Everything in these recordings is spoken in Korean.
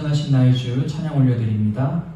온전하신 나의 주 찬양 올려드립니다.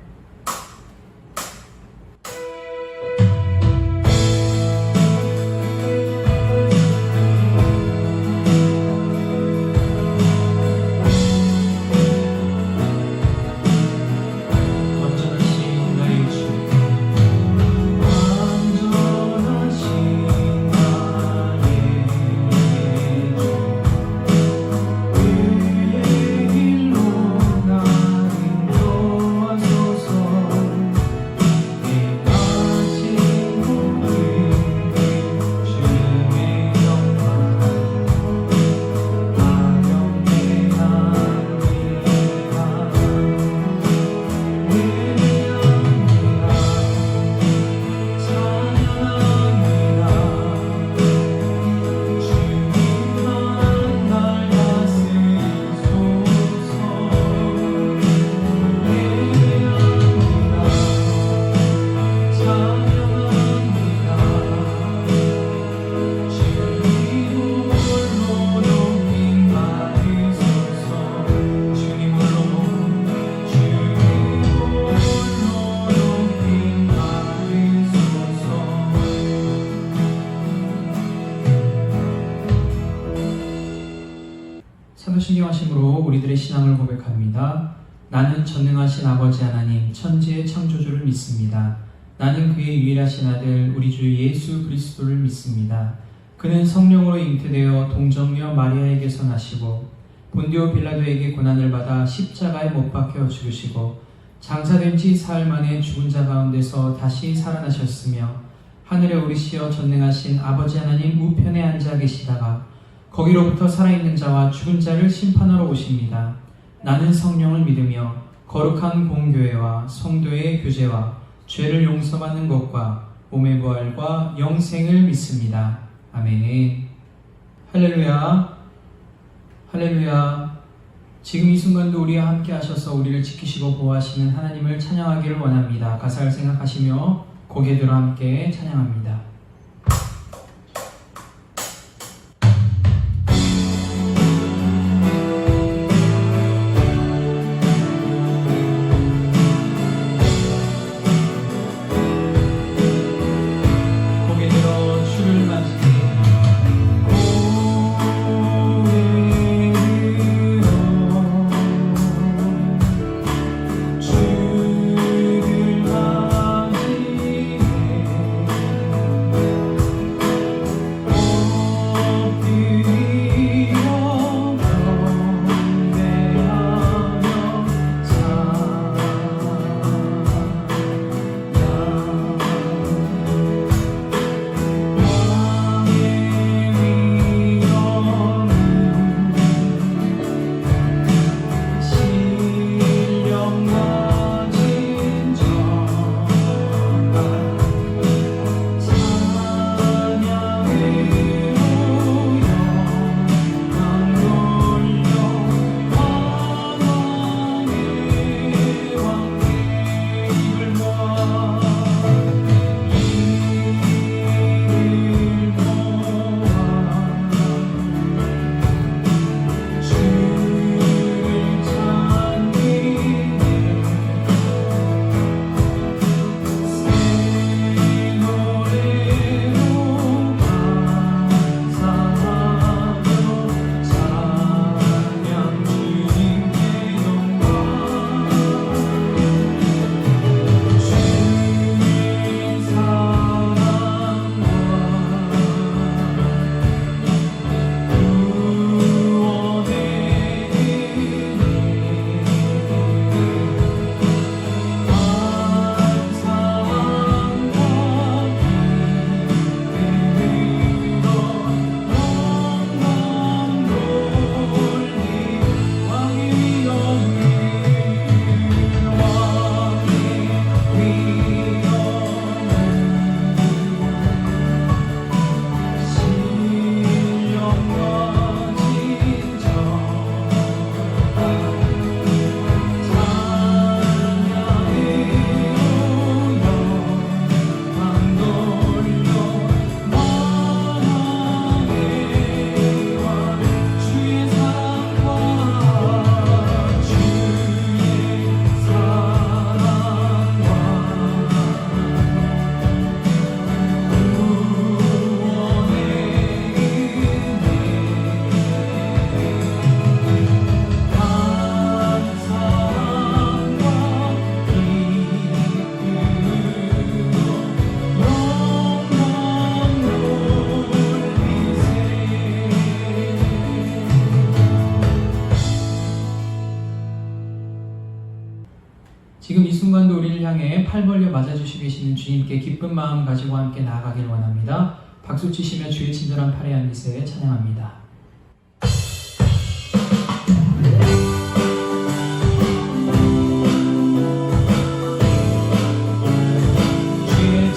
신경하심으로 우리들의 신앙을 고백합니다. 나는 전능하신 아버지 하나님 천지의 창조주를 믿습니다. 나는 그의 유일하신 아들 우리 주 예수 그리스도를 믿습니다. 그는 성령으로 잉태되어 동정녀 마리아에게서 나시고 본디오 빌라도에게 고난을 받아 십자가에 못 박혀 죽으시고 장사된 지 사흘 만에 죽은 자 가운데서 다시 살아나셨으며 하늘에 오르시어 전능하신 아버지 하나님 우편에 앉아 계시다가 거기로부터 살아있는 자와 죽은 자를 심판하러 오십니다. 나는 성령을 믿으며 거룩한 공교회와 성도의 교제와 죄를 용서받는 것과 몸의 부활과 영생을 믿습니다. 아멘. 할렐루야. 할렐루야. 지금 이 순간도 우리와 함께 하셔서 우리를 지키시고 보호하시는 하나님을 찬양하기를 원합니다. 가사를 생각하시며 고개 들어 함께 찬양합니다. 지금 이 순간도 우리를 향해 팔 벌려 맞아주시고 계시는 주님께 기쁜 마음 가지고 함께 나아가길 원합니다. 박수 치시며 주의 친절한 팔에 앉으세 찬양합니다. 주의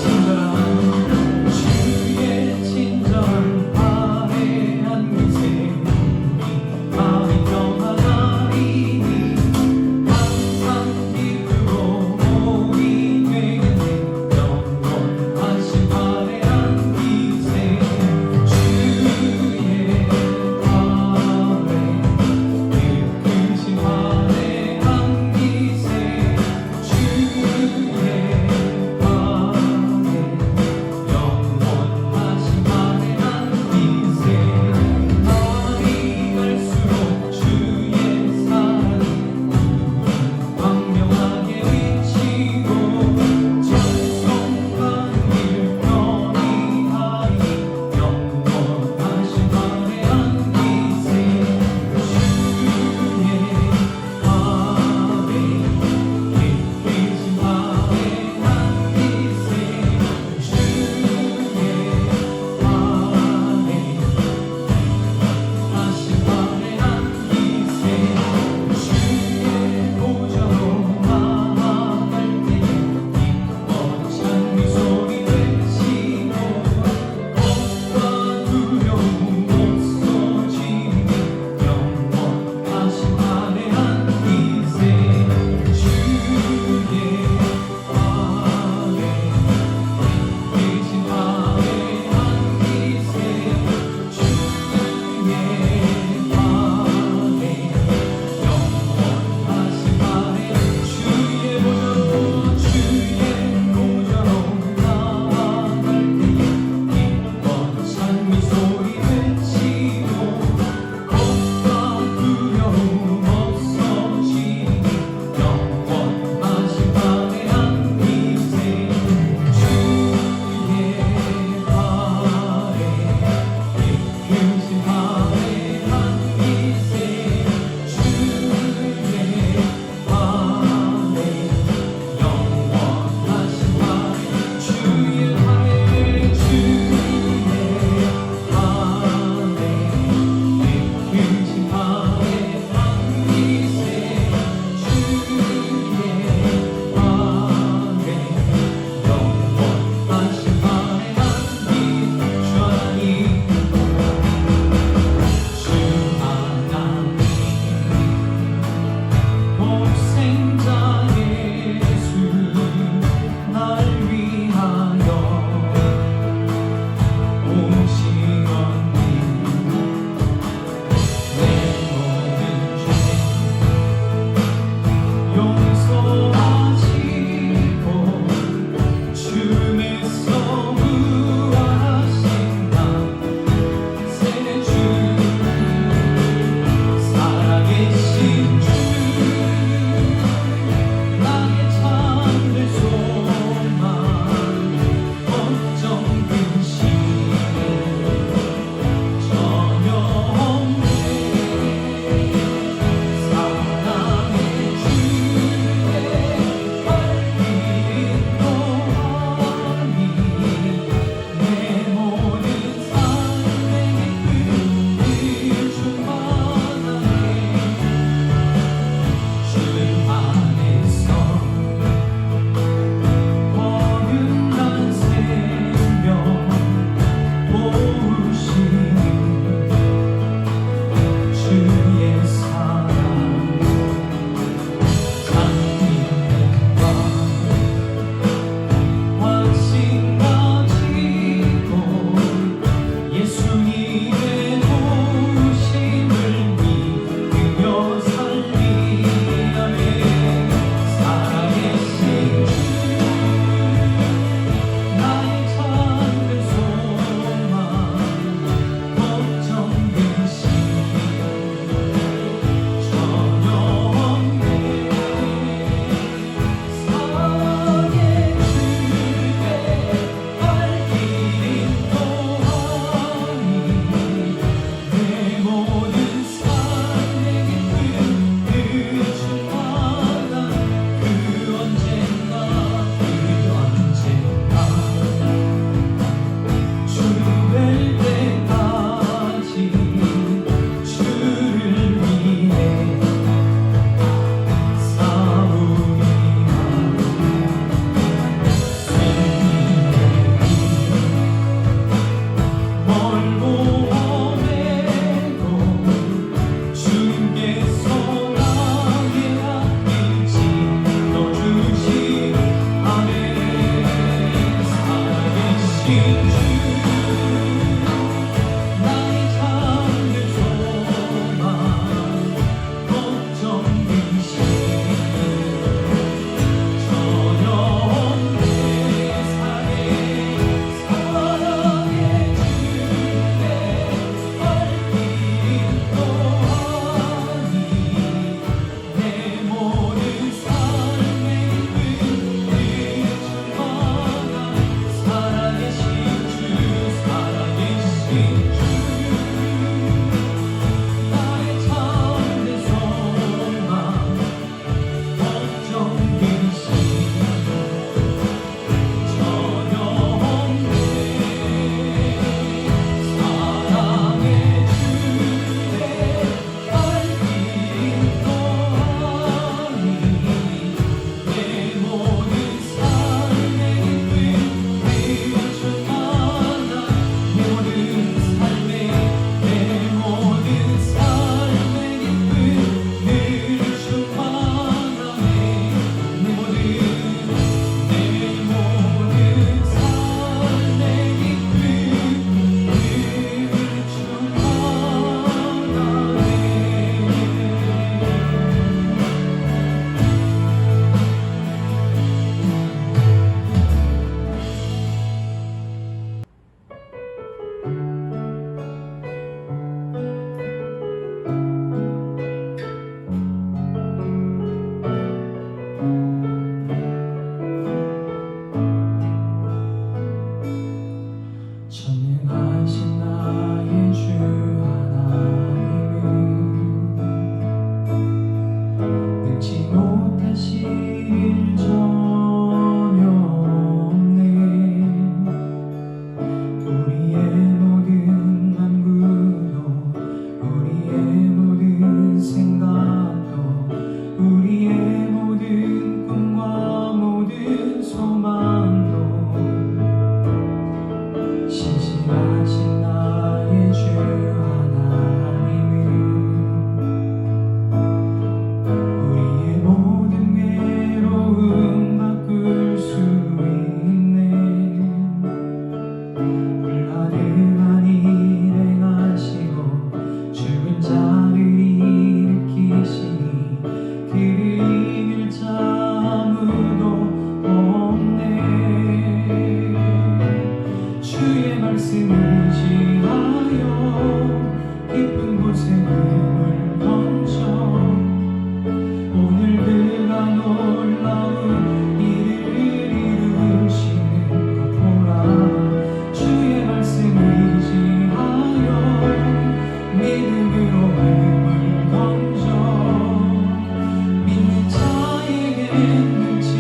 능치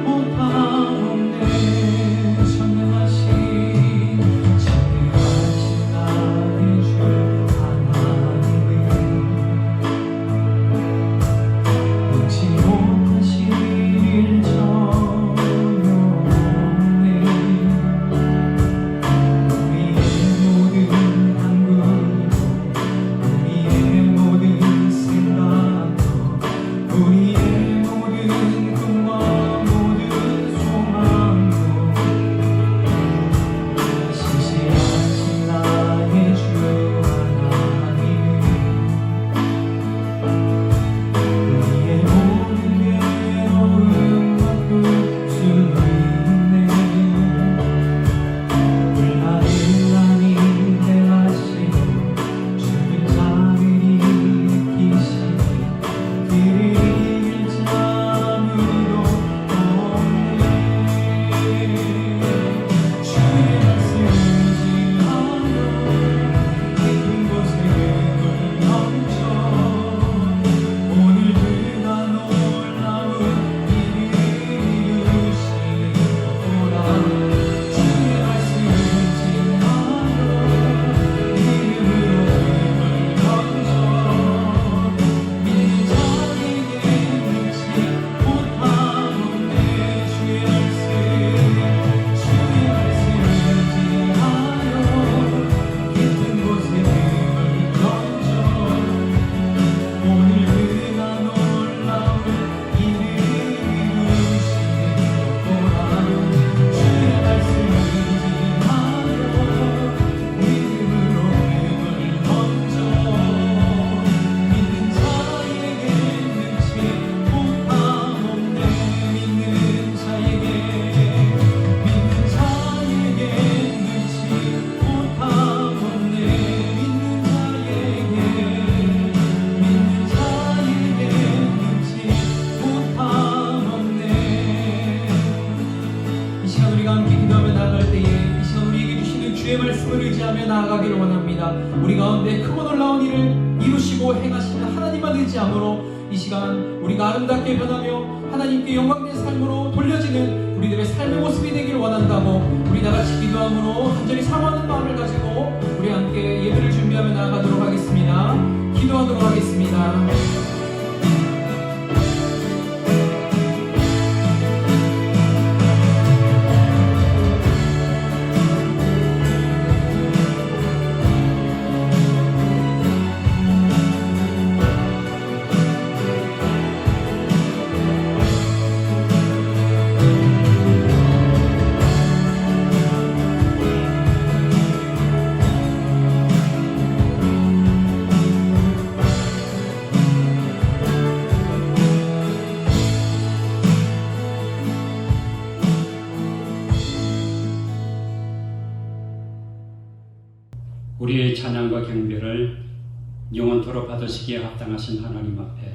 못하옵네. 전능하신 나의 주 하나님은 능치 못하실 전혀 없네. 우리의 모든 간구도 우리의 모든 생각도 우리의 모든 꿈과 모든 소망도 신실하신 나의 주 하나님은 우리의 모든 괴로움 바꿀 수 있네. 불나를 아닌 대하시고 죽은 자를 일으키시니 그를 이길 자 아무도 없네. 주의 말씀 의지하며 깊은 곳에 눈을 멈춰 오늘 그가 놀라운 일을 이루시리로다. 주의 말씀 의지하며 믿음으로 힘을 던져 믿는 자에게 능치 못하옵네. 주의 말씀 의지하여 깊은 곳에 힘을 던져 오늘 그가 놀라운 일을 이루시리로다. 주의 말씀 의지하여 믿음으로 힘을 던져 믿는 자에게 능치 못하옵네. 믿는 자에게 능치 못하옵네. 믿는 자에게 능치 못하옵네. 이 시간 우리가 함께 기도하며 나아갈 때에 이 시간 우리에게 주시는 주의 말씀을 의지하며 나아가기를 원합니다. 우리 가운데 크고 놀라운 일을 이루시고 행하시는 하나님만 의지함으로 이 시간 우리가 아름답게 변하며 하나님께 영광된 삶으로 돌려지는 우리들의 삶의 모습이 되기를 원한다고 우리 다같이 기도함으로 간절히 사모하는 마음을 가지고 우리 함께 예배를 준비하며 나아가도록 하겠습니다. 기도하도록 하겠습니다. 우리의 찬양과 경배를 영원토록 받으시기에 합당하신 하나님 앞에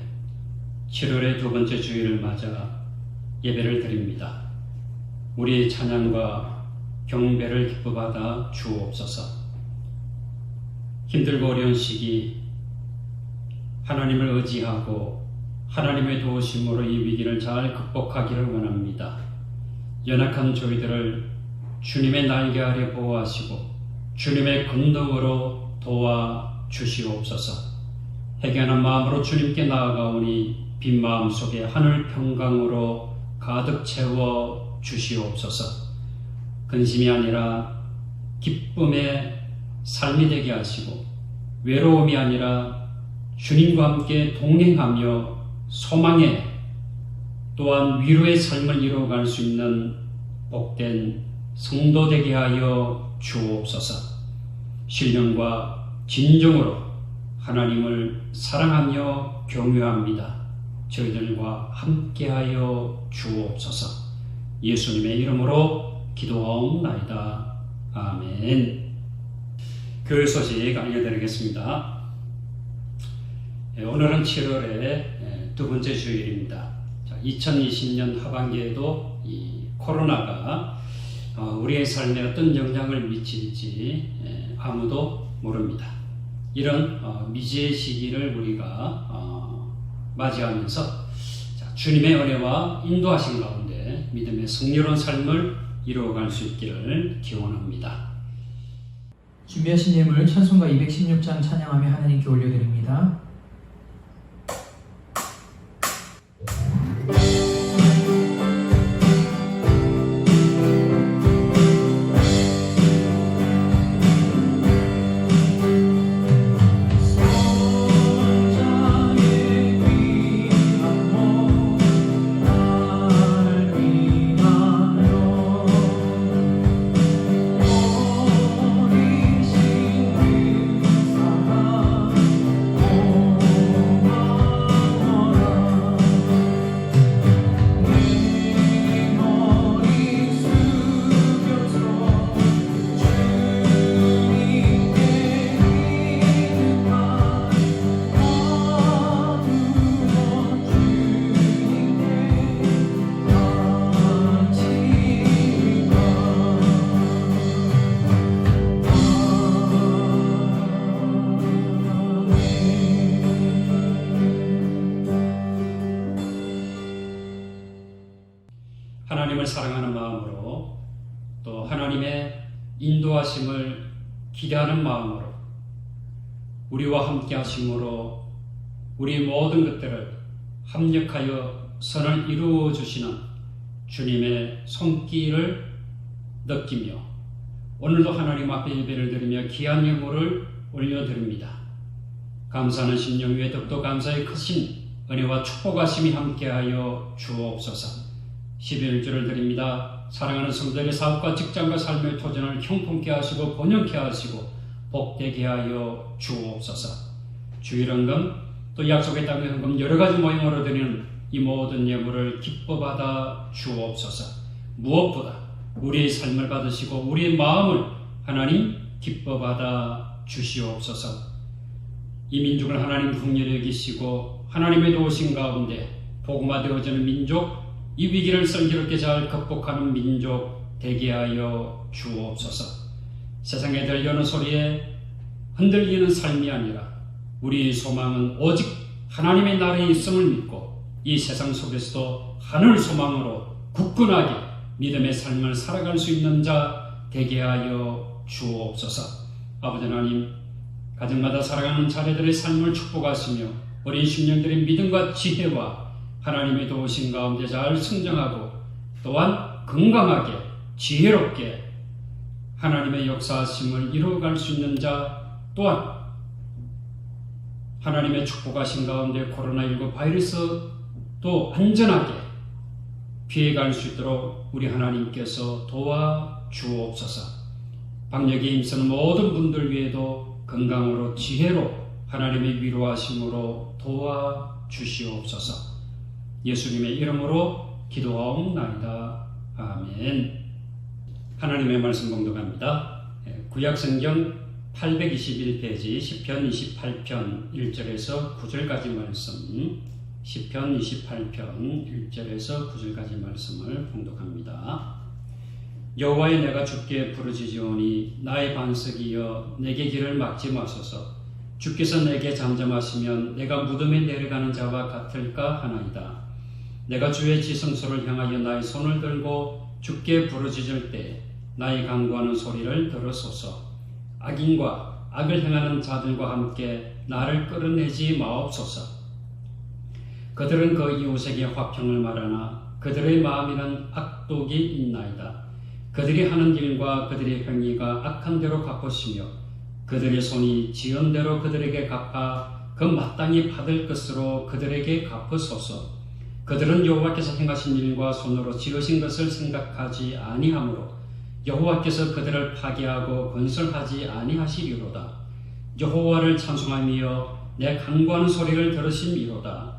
7월의 두 번째 주일을 맞아 예배를 드립니다. 우리의 찬양과 경배를 기뻐받아 주옵소서. 힘들고 어려운 시기 하나님을 의지하고 하나님의 도우심으로 이 위기를 잘 극복하기를 원합니다. 연약한 저희들을 주님의 날개 아래 보호하시고 주님의 권능으로 도와주시옵소서. 회개하는 마음으로 주님께 나아가오니 빈 마음 속에 하늘 평강으로 가득 채워 주시옵소서. 근심이 아니라 기쁨의 삶이 되게 하시고 외로움이 아니라 주님과 함께 동행하며 소망의 또한 위로의 삶을 이루어갈 수 있는 복된 성도 되게 하여 주옵소서. 신령과 진정으로 하나님을 사랑하며 경외합니다. 저희들과 함께하여 주옵소서. 예수님의 이름으로 기도하옵나이다. 아멘. 교회 소식 알려드리겠습니다. 오늘은 7월의 두 번째 주일입니다. 2020년 하반기에도 이 코로나가 우리의 삶에 어떤 영향을 미칠지 아무도 모릅니다. 이런 미지의 시기를 우리가 맞이하면서 주님의 은혜와 인도하신 가운데 믿음의 성리로운 삶을 이루어갈 수 있기를 기원합니다. 준비하신 예물 찬송가 216장 찬양하며 하나님께 올려드립니다. 하나님을 사랑하는 마음으로 또 하나님의 인도하심을 기대하는 마음으로 우리와 함께 하심으로 우리 모든 것들을 합력하여 선을 이루어 주시는 주님의 손길을 느끼며 오늘도 하나님 앞에 예배를 드리며 귀한 예물을 올려드립니다. 감사하는 심령 위에 더욱더 감사의 크신 은혜와 축복하심이 함께하여 주옵소서. 11주를 드립니다. 사랑하는 성도들의 사업과 직장과 삶의 도전을 형통케 하시고 번영케 하시고 복되게 하여 주옵소서. 주일헌금 또 약속의 땅의 헌금 여러 가지 모형으로 드리는 이 모든 예물을 기뻐 받아 주옵소서. 무엇보다 우리의 삶을 받으시고 우리의 마음을 하나님 기뻐 받아 주시옵소서. 이 민족을 하나님 긍휼히 여기시고 하나님의 도우신 가운데 복음화되어지는 민족, 이 위기를 슬기롭게 잘 극복하는 민족 되게 하여 주옵소서. 세상에 들려오는 소리에 흔들리는 삶이 아니라 우리의 소망은 오직 하나님의 나라에 있음을 믿고 이 세상 속에서도 하늘 소망으로 굳건하게 믿음의 삶을 살아갈 수 있는 자 되게 하여 주옵소서. 아버지 하나님, 가정마다 살아가는 자녀들의 삶을 축복하시며 어린 심령들의 믿음과 지혜와 하나님의 도우신 가운데 잘 성장하고 또한 건강하게 지혜롭게 하나님의 역사하심을 이루어갈 수 있는 자, 또한 하나님의 축복하신 가운데 코로나19 바이러스도 안전하게 피해갈 수 있도록 우리 하나님께서 도와주옵소서. 방역에 힘쓰는 모든 분들 위에도 건강으로 지혜로 하나님의 위로하심으로 도와주시옵소서. 예수님의 이름으로 기도하옵나이다. 아멘. 하나님의 말씀 봉독합니다. 구약성경 821페이지 시편 28편 1절에서 9절까지 말씀, 시편 28편 1절에서 9절까지 말씀을 봉독합니다. 여호와여, 내가 주께 부르짖으오니 나의 반석이여 내게 길을 막지 마소서. 주께서 내게 잠잠하시면 내가 무덤에 내려가는 자와 같을까 하나이다. 내가 주의 지성소를 향하여 나의 손을 들고 주께 부르짖을 때 나의 간구하는 소리를 들으소서. 악인과 악을 행하는 자들과 함께 나를 끌어내지 마옵소서. 그들은 그 이웃에게 화평을 말하나 그들의 마음에는 악독이 있나이다. 그들이 하는 일과 그들의 행위가 악한 대로 갚으시며 그들의 손이 지은 대로 그들에게 갚아 그 마땅히 받을 것으로 그들에게 갚으소서. 그들은 여호와께서 행하신 일과 손으로 지으신 것을 생각하지 아니하므로 여호와께서 그들을 파괴하고 건설하지 아니하시리로다. 여호와를 찬송하며 내 간구하는 소리를 들으심이로다.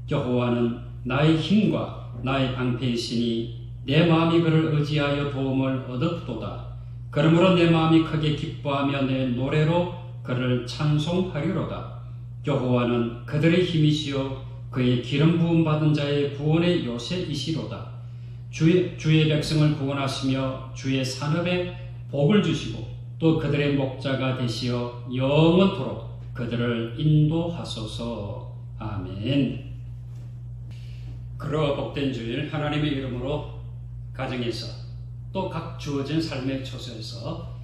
여호와는 나의 힘과 나의 방패이시니 내 마음이 그를 의지하여 도움을 얻었도다. 그러므로 내 마음이 크게 기뻐하며 내 노래로 그를 찬송하리로다. 여호와는 그들의 힘이시요 그의 기름 부음 받은 자의 구원의 요새이시로다. 주의 백성을 구원하시며 주의 산업에 복을 주시고 또 그들의 목자가 되시어 영원토록 그들을 인도하소서. 아멘. 그러와 복된 주일 하나님의 이름으로 가정에서 또 각 주어진 삶의 처소에서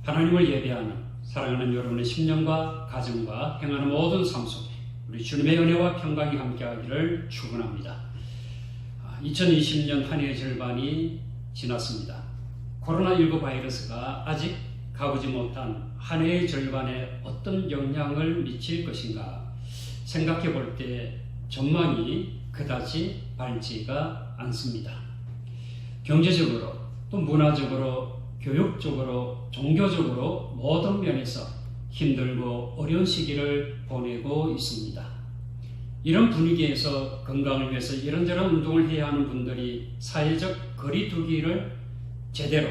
하나님을 예배하는 사랑하는 여러분의 심령과 가정과 행하는 모든 삶 속에 우리 주님의 은혜와 평강이 함께하기를 축원합니다. 2020년 한 해의 절반이 지났습니다. 코로나19 바이러스가 아직 가보지 못한 한 해의 절반에 어떤 영향을 미칠 것인가 생각해 볼 때 전망이 그다지 밝지가 않습니다. 경제적으로 또 문화적으로 교육적으로 종교적으로 모든 면에서 힘들고 어려운 시기를 보내고 있습니다. 이런 분위기에서 건강을 위해서 이런저런 운동을 해야 하는 분들이 사회적 거리두기를 제대로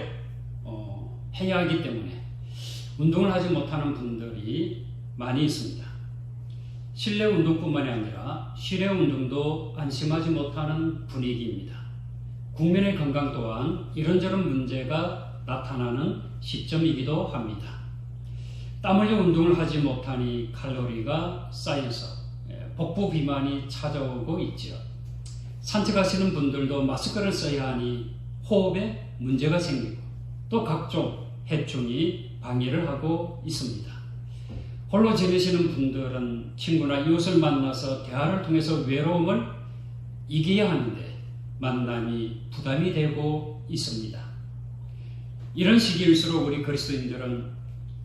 해야 하기 때문에 운동을 하지 못하는 분들이 많이 있습니다. 실내 운동뿐만이 아니라 실외 운동도 안심하지 못하는 분위기입니다. 국민의 건강 또한 이런저런 문제가 나타나는 시점이기도 합니다. 땀 흘려 운동을 하지 못하니 칼로리가 쌓여서 복부 비만이 찾아오고 있지요. 산책하시는 분들도 마스크를 써야 하니 호흡에 문제가 생기고 또 각종 해충이 방해를 하고 있습니다. 홀로 지내시는 분들은 친구나 이웃을 만나서 대화를 통해서 외로움을 이겨야 하는데 만남이 부담이 되고 있습니다. 이런 시기일수록 우리 그리스도인들은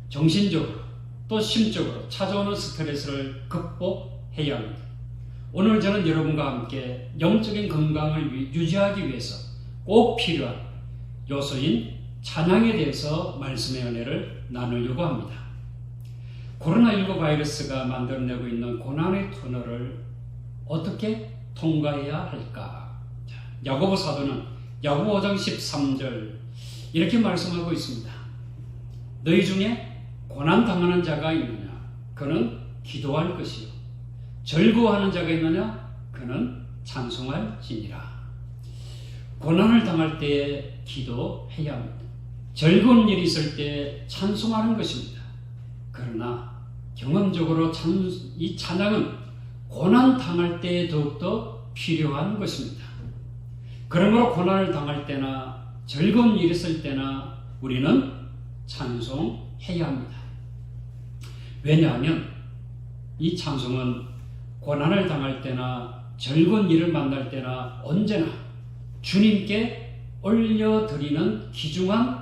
정신적으로 또 심적으로 찾아오는 스트레스를 극복해야 합니다. 오늘 저는 여러분과 함께 영적인 건강을 유지하기 위해서 꼭 필요한 요소인 찬양에 대해서 말씀의 은혜를 나누려고 합니다. 코로나19 바이러스가 만들어내고 있는 고난의 터널을 어떻게 통과해야 할까? 야고보 사도는 야고보 5장 13절 이렇게 말씀하고 있습니다. 너희 중에 고난당하는 자가 있느냐? 그는 기도할 것이요. 즐거워하는 자가 있느냐? 그는 찬송할지니라. 고난을 당할 때에 기도해야 합니다. 즐거운 일이 있을 때 찬송하는 것입니다. 그러나 경험적으로 이 찬양은 고난 당할 때에 더욱더 필요한 것입니다. 그러므로 고난을 당할 때나 즐거운 일이 있을 때나 우리는 찬송해야 합니다. 왜냐하면 이 찬송은 고난을 당할 때나 즐거운 일을 만날 때나 언제나 주님께 올려드리는 귀중한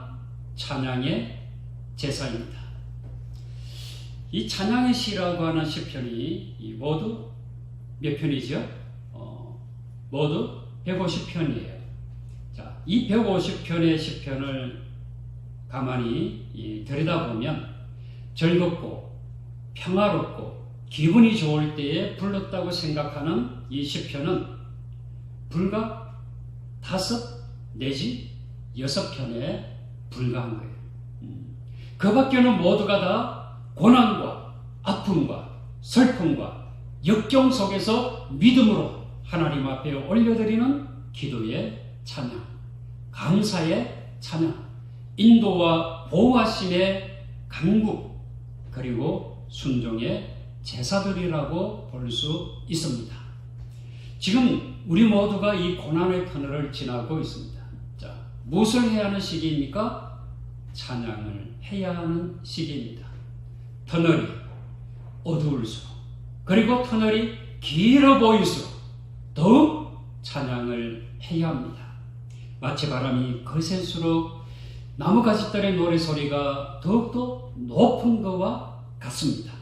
찬양의 제사입니다. 이 찬양의 시라고 하는 시편이 모두 몇 편이죠? 모두 150편이에요. 자, 이 150편의 시편을 가만히 들여다보면 즐겁고 평화롭고 기분이 좋을 때에 불렀다고 생각하는 이 시편은 불과 5 내지 6편에 불과한 거예요. 그 밖에는 모두가 다 고난과 아픔과 슬픔과 역경 속에서 믿음으로 하나님 앞에 올려드리는 기도의 찬양, 감사의 찬양, 인도와 보호하심의 간구, 그리고 순종의 제사들이라고 볼 수 있습니다. 지금 우리 모두가 이 고난의 터널을 지나고 있습니다. 자, 무엇을 해야 하는 시기입니까? 찬양을 해야 하는 시기입니다. 터널이 어두울수록 그리고 터널이 길어 보일수록 더욱 찬양을 해야 합니다. 마치 바람이 거셀수록 나뭇가지들의 노래소리가 더욱더 높은 것과 같습니다.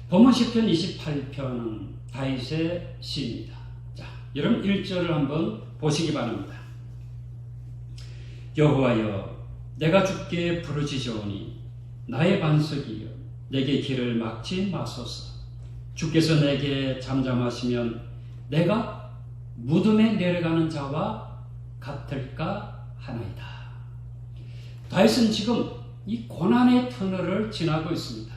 본문 시편 28편은 다윗의 시입니다. 자, 여러분 1절을 한번 보시기 바랍니다. 여호와여, 내가 주께 부르짖으오니 나의 반석이여, 내게 길을 막지 마소서. 주께서 내게 잠잠하시면 내가 무덤에 내려가는 자와 같을까 하나이다. 다윗은 지금 이 고난의 터널을 지나고 있습니다.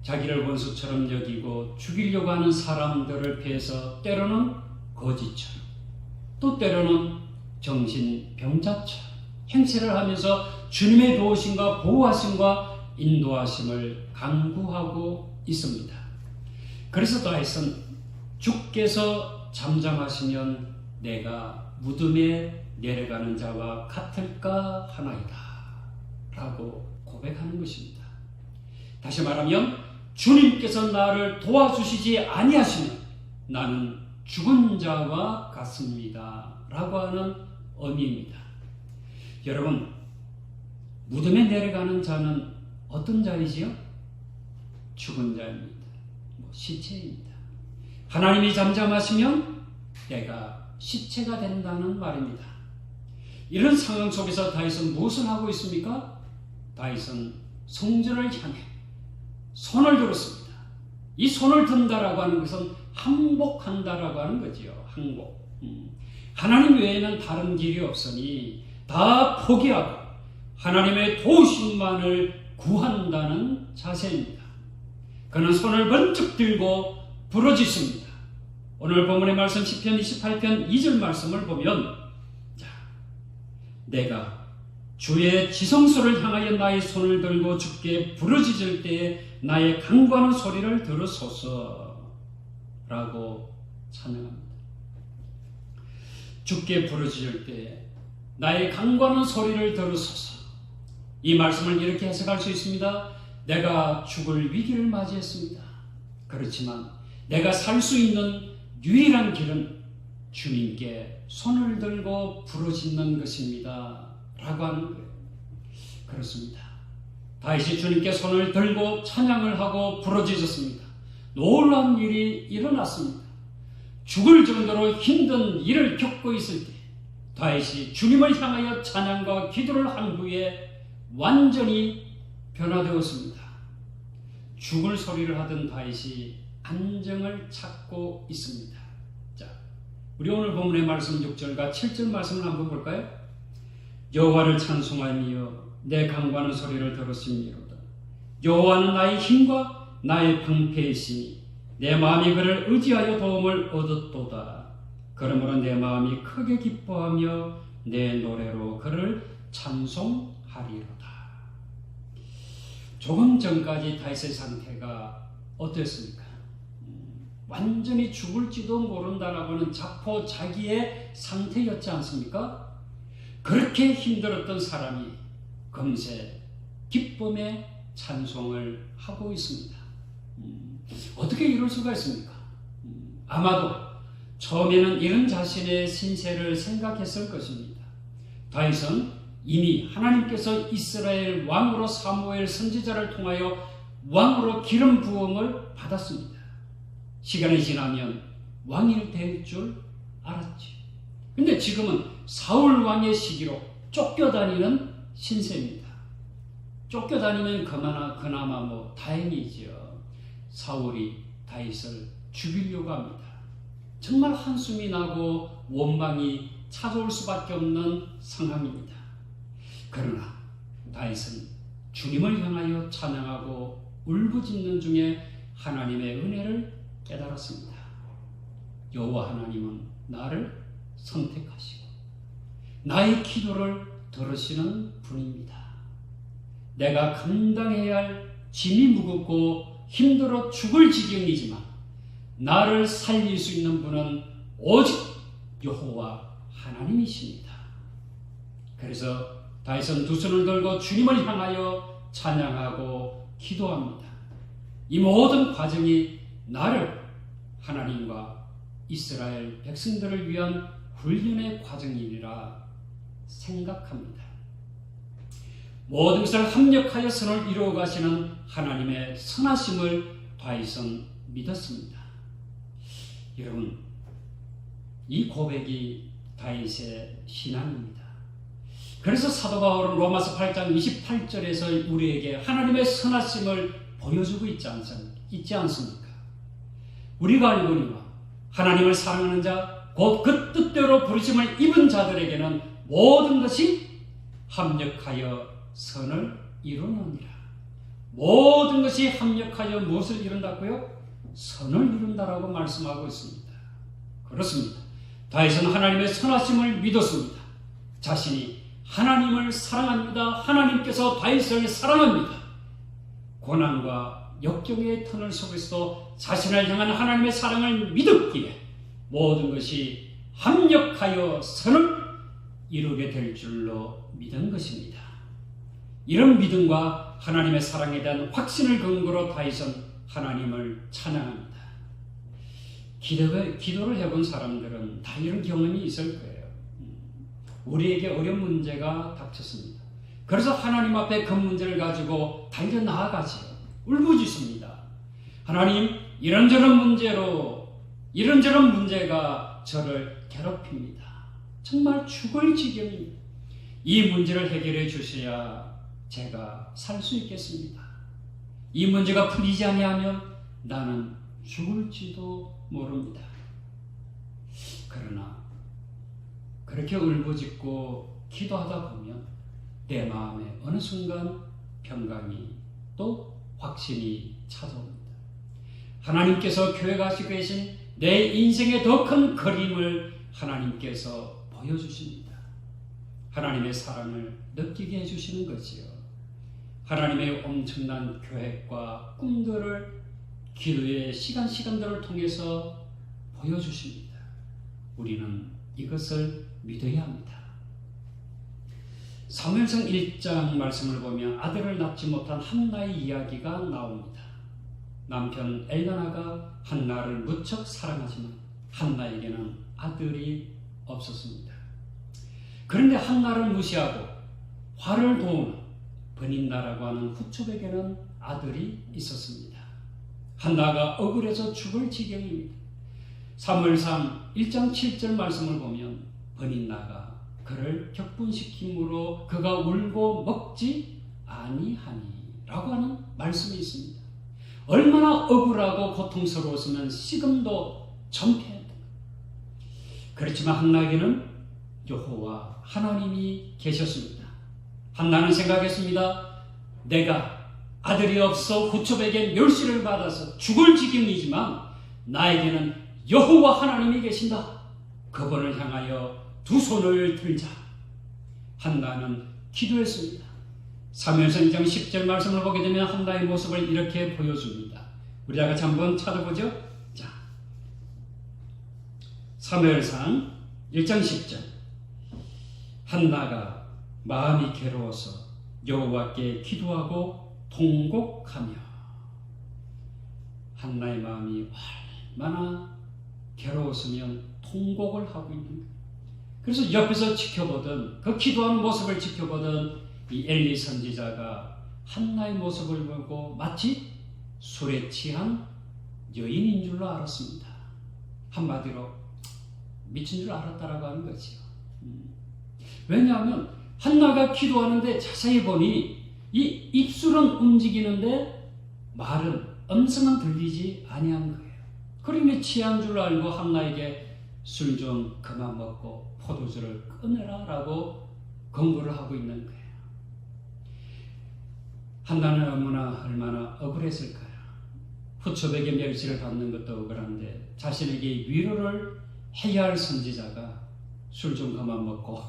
자기를 원수처럼 여기고 죽이려고 하는 사람들을 피해서 때로는 거지처럼 또 때로는 정신병자처럼 행세를 하면서 주님의 도우심과 보호하심과 인도하심을 간구하고 있습니다. 그래서 다윗은 주께서 잠잠하시면 내가 무덤에 내려가는 자와 같을까 하나이다 라고 고백하는 것입니다. 다시 말하면 주님께서 나를 도와주시지 아니하시면 나는 죽은 자와 같습니다 라고 하는 의미입니다. 여러분, 무덤에 내려가는 자는 어떤 자이지요? 죽은 자입니다. 시체입니다. 하나님이 잠잠하시면 내가 시체가 된다는 말입니다. 이런 상황 속에서 다윗은 무엇을 하고 있습니까? 다윗은 성전을 향해 손을 들었습니다. 이 손을 든다라고 하는 것은 항복한다라고 하는 거지요. 항복. 하나님 외에는 다른 길이 없으니 다 포기하고 하나님의 도우심만을 구한다는 자세입니다. 그는 손을 번쩍 들고 부르짖습니다. 오늘 본문의 말씀 시편 28편 2절 말씀을 보면 내가 주의 지성소를 향하여 나의 손을 들고 주께 부르짖을 때에 나의 간구하는 소리를 들으소서 라고 찬양합니다. 주께 부르짖을 때에 나의 간구하는 소리를 들으소서. 이 말씀을 이렇게 해석할 수 있습니다. 내가 죽을 위기를 맞이했습니다. 그렇지만 내가 살 수 있는 유일한 길은 주님께 손을 들고 부르짖는 것입니다 라고 하는 거예요. 그렇습니다. 다윗이 주님께 손을 들고 찬양을 하고 부르짖었습니다. 놀라운 일이 일어났습니다. 죽을 정도로 힘든 일을 겪고 있을 때 다윗이 주님을 향하여 찬양과 기도를 한 후에 완전히 변화되었습니다. 죽을 소리를 하던 다윗이 안정을 찾고 있습니다. 자, 우리 오늘 본문의 말씀 6절과 7절 말씀을 한번 볼까요? 여호와를 찬송하며 내 간구하는 소리를 들었음이로다. 여호와는 나의 힘과 나의 방패이시니 내 마음이 그를 의지하여 도움을 얻었도다. 그러므로 내 마음이 크게 기뻐하며 내 노래로 그를 찬송하리로다. 조금 전까지 다윗의 상태가 어땠습니까? 완전히 죽을지도 모른다라고 하는 자포자기의 상태였지 않습니까? 그렇게 힘들었던 사람이 금세 기쁨의 찬송을 하고 있습니다. 어떻게 이럴 수가 있습니까? 아마도 처음에는 이런 자신의 신세를 생각했을 것입니다. 다윗은 이미 하나님께서 이스라엘 왕으로 사무엘 선지자를 통하여 왕으로 기름 부음을 받았습니다. 시간이 지나면 왕이 될 줄 알았지. 근데 지금은 사울 왕의 시기로 쫓겨다니는 신세입니다. 쫓겨다니면 그나마 다행이지요. 사울이 다윗을 죽이려고 합니다. 정말 한숨이 나고 원망이 찾아올 수밖에 없는 상황입니다. 그러나 다윗은 주님을 향하여 찬양하고 울부짖는 중에 하나님의 은혜를 깨달았습니다. 여호와 하나님은 나를 선택하시고 나의 기도를 들으시는 분입니다. 내가 감당해야 할 짐이 무겁고 힘들어 죽을 지경이지만 나를 살릴 수 있는 분은 오직 여호와 하나님이십니다. 그래서 다윗은 두 손을 들고 주님을 향하여 찬양하고 기도합니다. 이 모든 과정이 나를 하나님과 이스라엘 백성들을 위한 훈련의 과정이라 생각합니다. 모든 것을 합력하여 선을 이루어 가시는 하나님의 선하심을 다윗은 믿었습니다. 여러분, 이 고백이 다윗의 신앙입니다. 그래서 사도 바울은 로마서 8장 28절에서 우리에게 하나님의 선하심을 보여주고 있지 않습니까? 우리가 알거니와 하나님을 사랑하는 자 곧 그 뜻대로 부르심을 입은 자들에게는 모든 것이 합력하여 선을 이루느니라. 모든 것이 합력하여 무엇을 이룬다고요? 선을 이룬다라고 말씀하고 있습니다. 그렇습니다. 다윗은 하나님의 선하심을 믿었습니다. 자신이 하나님을 사랑합니다. 하나님께서 다윗을 사랑합니다. 고난과 역경의 터널 속에서도 자신을 향한 하나님의 사랑을 믿었기에 모든 것이 합력하여 선을 이루게 될 줄로 믿은 것입니다. 이런 믿음과 하나님의 사랑에 대한 확신을 근거로 다윗은 하나님을 찬양합니다. 기도를 해본 사람들은 다 이런 경험이 있을 거예요. 우리에게 어려운 문제가 닥쳤습니다. 그래서 하나님 앞에 그 문제를 가지고 달려 나아가지요. 울부짖습니다. 하나님, 이런저런 문제가 저를 괴롭힙니다. 정말 죽을 지경입니다. 이 문제를 해결해 주셔야 제가 살 수 있겠습니다. 이 문제가 풀리지 아니하면 나는 죽을지도 모릅니다. 그러나 그렇게 울부짖고 기도하다 보면 내 마음에 어느 순간 평강이 또 확신이 찾아옵니다. 하나님께서 교회 가시고 계신 내 인생의 더 큰 그림을 하나님께서 보여주십니다. 하나님의 사랑을 느끼게 해주시는 거지요. 하나님의 엄청난 계획과 꿈들을 기도의 시간들을 통해서 보여주십니다. 우리는 이것을 믿어야 합니다. 사무엘상 1장 말씀을 보면 아들을 낳지 못한 한나의 이야기가 나옵니다. 남편 엘가나가 한나를 무척 사랑하지만 한나에게는 아들이 없었습니다. 그런데 한나를 무시하고 화를 도우는 버닌나라고 하는 후첩에게는 아들이 있었습니다. 한나가 억울해서 죽을 지경입니다. 사무엘상 1장 7절 말씀을 보면 버닌나가 그를 격분시킴으로 그가 울고 먹지 아니하니라고 하는 말씀이 있습니다. 얼마나 억울하고 고통스러웠으면 식음도 전폐했다. 그렇지만 한나에게는 여호와 하나님이 계셨습니다. 한나는 생각했습니다. 내가 아들이 없어 후첩에게 멸시를 받아서 죽을 지경이지만 나에게는 여호와 하나님이 계신다. 그분을 향하여 두 손을 들자. 한나는 기도했습니다. 사무엘상 2장 10절 말씀을 보게 되면 한나의 모습을 이렇게 보여줍니다. 우리 다 같이 한번 찾아보죠. 자, 사무엘상 1장 10절. 한나가 마음이 괴로워서 여호와께 기도하고 통곡하며. 한나의 마음이 얼마나 괴로웠으면 통곡을 하고 있는 거예요. 그래서 옆에서 지켜보던 그 기도하는 모습을 지켜보던 이 엘리 선지자가 한나의 모습을 보고 마치 술에 취한 여인인 줄로 알았습니다. 한마디로 미친 줄 알았다라고 하는 거지요. 왜냐하면 한나가 기도하는데 자세히 보니 이 입술은 움직이는데 말은 음성은 들리지 아니한 거예요. 그러니 취한 줄 알고 한나에게 술 좀 그만 먹고 포도주를 끊으라 라고 권고를 하고 있는 거예요. 한나는 얼마나 억울했을까요? 후첩에게 멸시를 받는 것도 억울한데 자신에게 위로를 해야 할 선지자가 술 좀 그만 먹고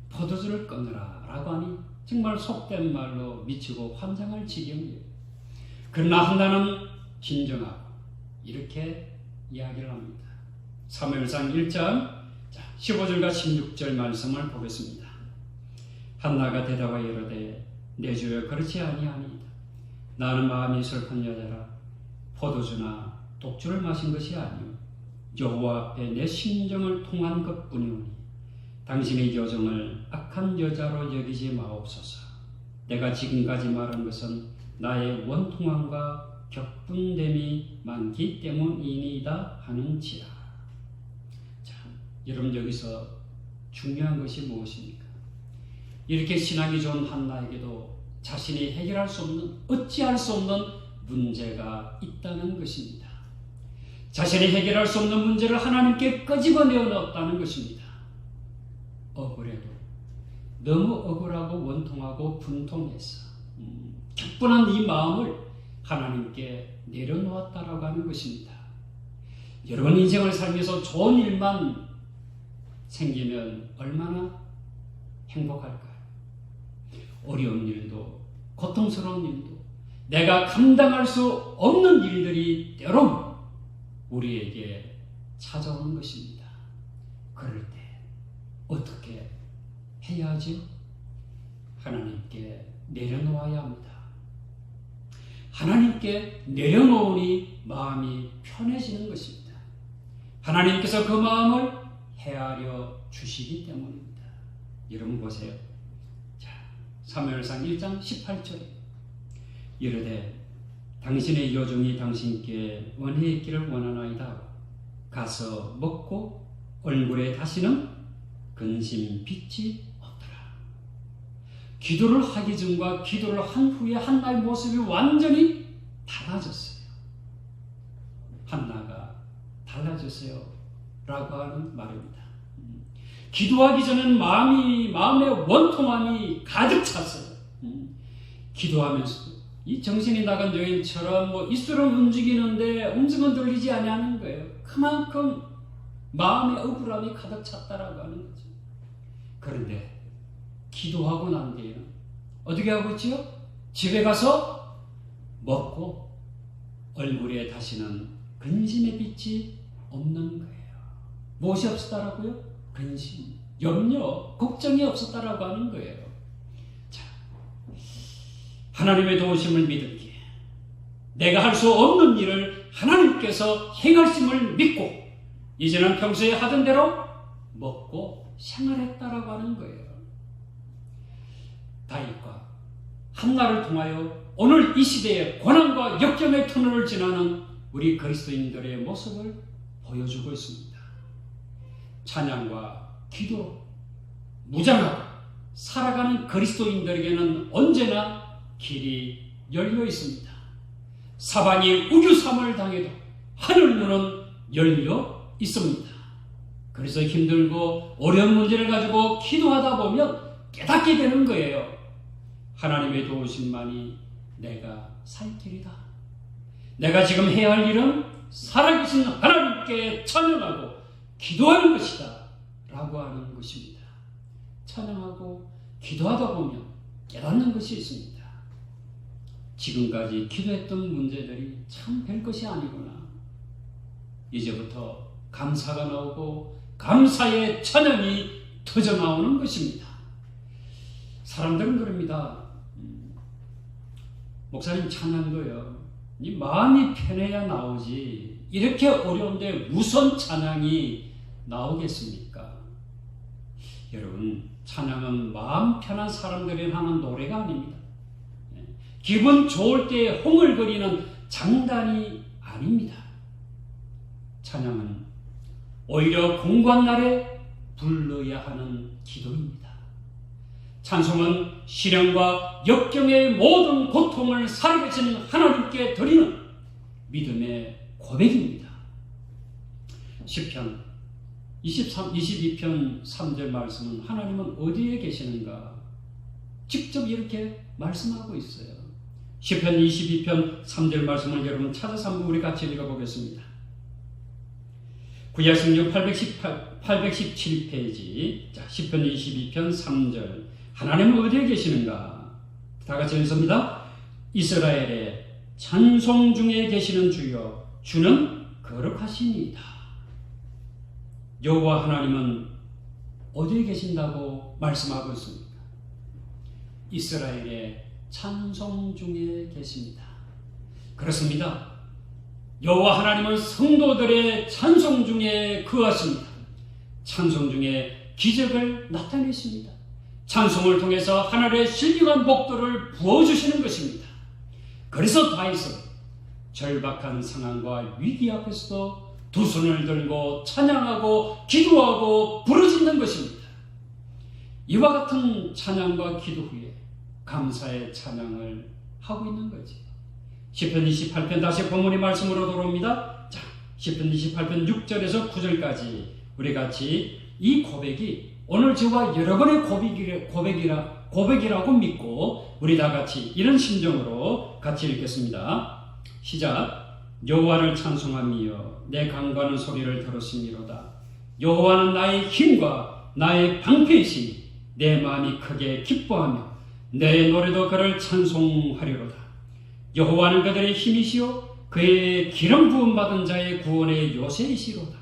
포도주를 끊으라 라고 하니 정말 속된 말로 미치고 환장할 지경이에요. 그러나 한나는 진정하고 이렇게 이야기를 합니다. 사무엘상 1장 15절과 16절 말씀을 보겠습니다. 한나가 대답하여 이르되 내 주여 그렇지 아니하니이다. 나는 마음이 슬픈 여자라 포도주나 독주를 마신 것이 아니오 여호와 앞에 내 심정을 통한 것뿐이오니 당신의 여정을 악한 여자로 여기지 마옵소서. 내가 지금까지 말한 것은 나의 원통함과 격분됨이 많기 때문이니이다 하는지라. 자, 여러분 여기서 중요한 것이 무엇입니까? 이렇게 신앙이 좋은 한나에게도 자신이 해결할 수 없는, 어찌할 수 없는 문제가 있다는 것입니다. 자신이 해결할 수 없는 문제를 하나님께 끄집어내어 넣었다는 것입니다. 억울해도 너무 억울하고 원통하고 분통해서 격분한 이 마음을 하나님께 내려놓았다라고 하는 것입니다. 여러분 인생을 살면서 좋은 일만 생기면 얼마나 행복할까요? 어려운 일도 고통스러운 일도 내가 감당할 수 없는 일들이 때론 우리에게 찾아오는 것입니다. 그럴 때 어떻게 해야 하지요? 하나님께 내려놓아야 합니다. 하나님께 내려놓으니 마음이 편해지는 것입니다. 하나님께서 그 마음을 헤아려 주시기 때문입니다. 여러분 보세요. 자, 사무엘상 1장 18절에 이르되 당신의 여종이 당신께 원해 있기를 원하나이다. 가서 먹고 얼굴에 다시는 근심 빛이 없더라. 기도를 하기 전과 기도를 한 후에 한나의 모습이 완전히 달라졌어요. 한나가 달라졌어요 라고 하는 말입니다. 기도하기 전에는 마음의 원통함이 가득 찼어요. 기도하면서도 이 정신이 나간 여인처럼 입술은 움직이는데 음성은 들리지 아니하는 거예요. 그만큼 마음의 억울함이 가득 찼다라고 하는 거죠. 그런데 기도하고 난 뒤에는 어떻게 하고 있지요? 집에 가서 먹고 얼굴에 다시는 근심의 빛이 없는 거예요. 무엇이 없었다라고요? 근심, 염려, 걱정이 없었다라고 하는 거예요. 자, 하나님의 도우심을 믿었기에 내가 할 수 없는 일을 하나님께서 행하심을 믿고 이제는 평소에 하던 대로 먹고 생활했다라고 하는 거예요. 다윗과 한나를 통하여 오늘 이 시대의 고난과 역경의 터널을 지나는 우리 그리스도인들의 모습을 보여주고 있습니다. 찬양과 기도로 무장하고 살아가는 그리스도인들에게는 언제나 길이 열려 있습니다. 사방이 우주삼을 당해도 하늘문은 열려 있습니다. 그래서 힘들고 어려운 문제를 가지고 기도하다 보면 깨닫게 되는 거예요. 하나님의 도우심만이 내가 살 길이다. 내가 지금 해야 할 일은 살아계신 하나님께 찬양하고 기도하는 것이다 라고 하는 것입니다. 찬양하고 기도하다 보면 깨닫는 것이 있습니다. 지금까지 기도했던 문제들이 참 별것이 아니구나. 이제부터 감사가 나오고 감사의 찬양이 터져 나오는 것입니다. 사람들은 그럽니다. 목사님 찬양도요, 이 마음이 편해야 나오지 이렇게 어려운데 무슨 찬양이 나오겠습니까? 여러분, 찬양은 마음 편한 사람들이 하는 노래가 아닙니다. 기분 좋을 때 흥얼거리는 장단이 아닙니다. 찬양은 오히려 공고한 날에 불러야 하는 기도입니다. 찬송은 시련과 역경의 모든 고통을 살아계신 하나님께 드리는 믿음의 고백입니다. 시편 22편 3절 말씀은 하나님은 어디에 계시는가? 직접 이렇게 말씀하고 있어요. 시편 22편 3절 말씀을 여러분 찾아서 한번 우리 같이 읽어보겠습니다. 구약성경 817페이지. 자, 시편 22편 3절. 하나님은 어디에 계시는가? 다 같이 읽습니다. 이스라엘의 찬송 중에 계시는 주여, 주는 거룩하시니이다. 여호와 하나님은 어디에 계신다고 말씀하고 있습니까? 이스라엘의 찬송 중에 계십니다. 그렇습니다. 여호와 하나님은 성도들의 찬송 중에 거하십니다. 찬송 중에 기적을 나타내십니다. 찬송을 통해서 하늘의 신령한 복들을 부어주시는 것입니다. 그래서 다윗은 절박한 상황과 위기 앞에서도 두 손을 들고 찬양하고 기도하고 부르짖는 것입니다. 이와 같은 찬양과 기도 후에 감사의 찬양을 하고 있는 거지. 시편 28편 다시 본문의 말씀으로 돌아옵니다. 자, 시편 28편 6절에서 9절까지 우리 같이 이 고백이 오늘 저와 여러분의 고백이라고 믿고 우리 다 같이 이런 심정으로 같이 읽겠습니다. 시작. 여호와를 찬송하며 내 강구하는 소리를 들었음이로다. 여호와는 나의 힘과 나의 방패이시니 내 마음이 크게 기뻐하며 내 노래도 그를 찬송하리로다. 여호와는 그들의 힘이시요 그의 기름 부음 받은 자의 구원의 요새이시로다.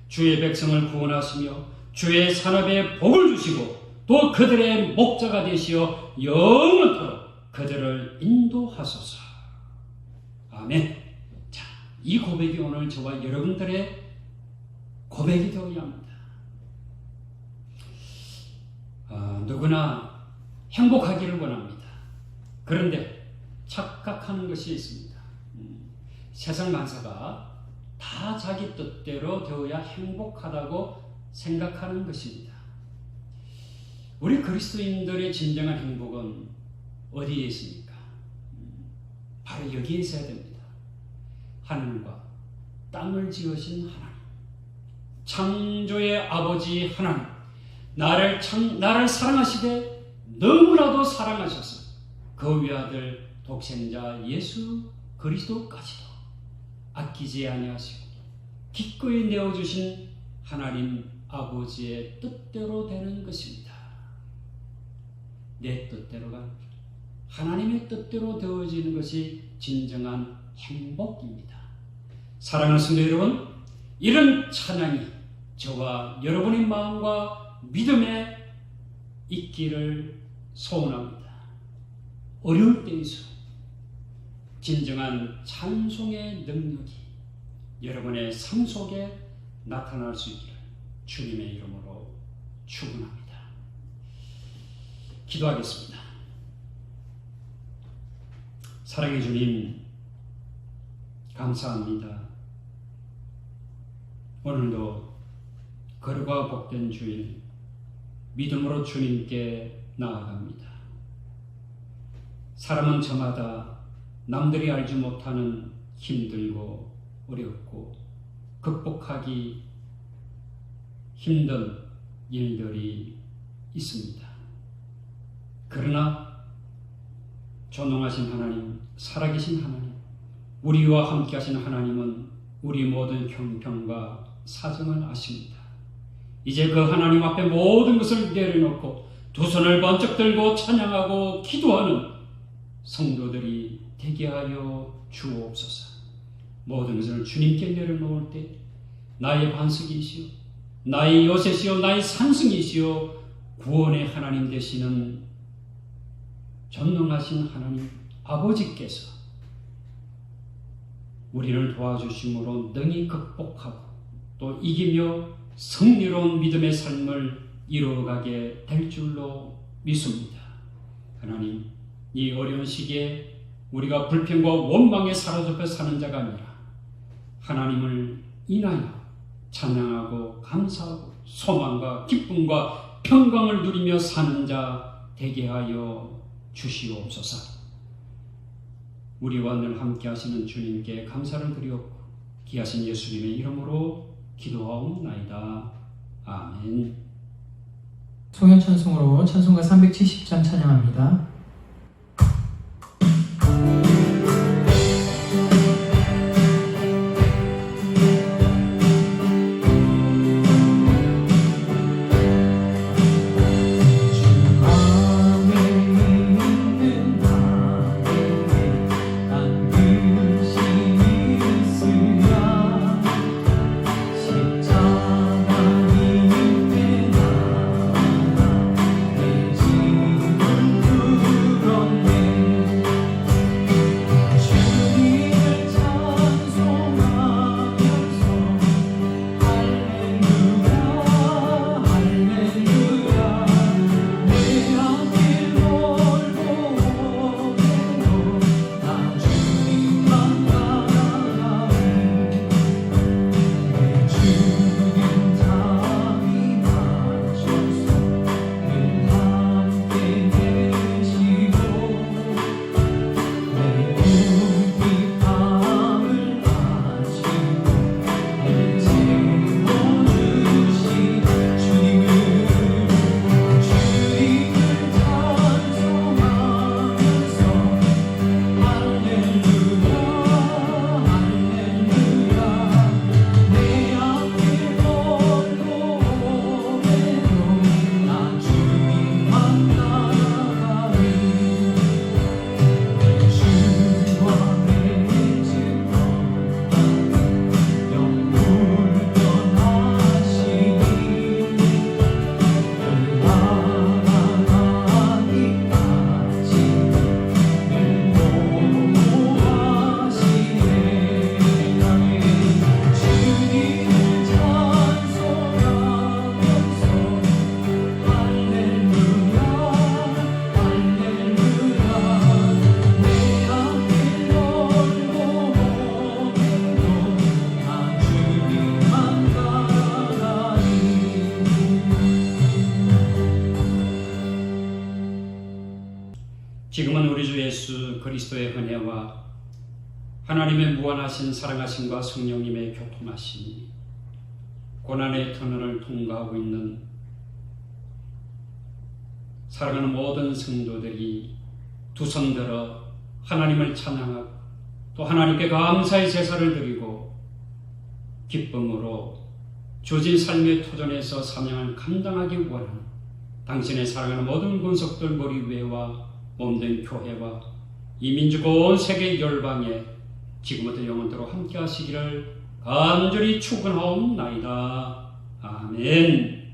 주의 백성을 구원하시며 주의 산업에 복을 주시고 또 그들의 목자가 되시어 영원토록 그들을 인도하소서. 아멘. 자, 이 고백이 오늘 저와 여러분들의 고백이 되어야 합니다. 누구나 행복하기를 원합니다. 그런데 착각하는 것이 있습니다. 세상 만사가 다 자기 뜻대로 되어야 행복하다고 생각하는 것입니다. 우리 그리스도인들의 진정한 행복은 어디에 있습니까? 바로 여기에 있어야 됩니다. 하늘과 땅을 지으신 하나님, 창조의 아버지 하나님, 나를 사랑하시되 너무나도 사랑하셔서 그 외아들 독생자 예수 그리스도까지도 아끼지 아니하시고 기꺼이 내어주신 하나님 아버지의 뜻대로 되는 것입니다. 내 뜻대로가 하나님의 뜻대로 되어지는 것이 진정한 행복입니다. 사랑하는 성도 여러분, 이런 찬양이 저와 여러분의 마음과 믿음에 있기를 소원합니다. 어려울 때에서 진정한 찬송의 능력이 여러분의 삶 속에 나타날 수 있기를 주님의 이름으로 축원합니다. 기도하겠습니다. 사랑의 주님, 감사합니다. 오늘도 거룩과 복된 주일 믿음으로 주님께 나아갑니다. 사람은 저마다 남들이 알지 못하는 힘들고 어렵고 극복하기 힘든 일들이 있습니다. 그러나 존귀하신 하나님, 살아계신 하나님, 우리와 함께 하신 하나님은 우리 모든 형편과 사정을 아십니다. 이제 그 하나님 앞에 모든 것을 내려놓고 두 손을 번쩍 들고 찬양하고 기도하는 성도들이 되게 하여 주옵소서. 모든 것을 주님께 내려놓을 때 나의 반석이시오, 나의 요새시오, 나의 산승이시오, 구원의 하나님 되시는 전능하신 하나님 아버지께서 우리를 도와주심으로 능히 극복하고 또 이기며 승리로운 믿음의 삶을 이루어가게 될 줄로 믿습니다. 하나님, 이 어려운 시기에 우리가 불평과 원망에 사로잡혀 사는 자가 아니라 하나님을 인하여 찬양하고 감사하고 소망과 기쁨과 평강을 누리며 사는 자 되게 하여 주시옵소서. 우리와 늘 함께 하시는 주님께 감사를 드리옵고 귀하신 예수님의 이름으로 기도하옵나이다. 아멘. 송연 찬송으로 찬송가 370장 찬양합니다. 주 그리스도의 은혜와 하나님의 무한하신 사랑하심과 성령님의 교통하심이 고난의 터널을 통과하고 있는 사랑하는 모든 성도들이 두 손 들어 하나님을 찬양하고 또 하나님께 감사의 제사를 드리고 기쁨으로 주어진 삶의 터전에서 사명을 감당하기 원하는 당신의 사랑하는 모든 군속들 머리 위에와 몸된 교회와 이 민족 온 세계 열방에 지금부터 영원토록 함께 하시기를 간절히 축원하옵나이다. 아멘.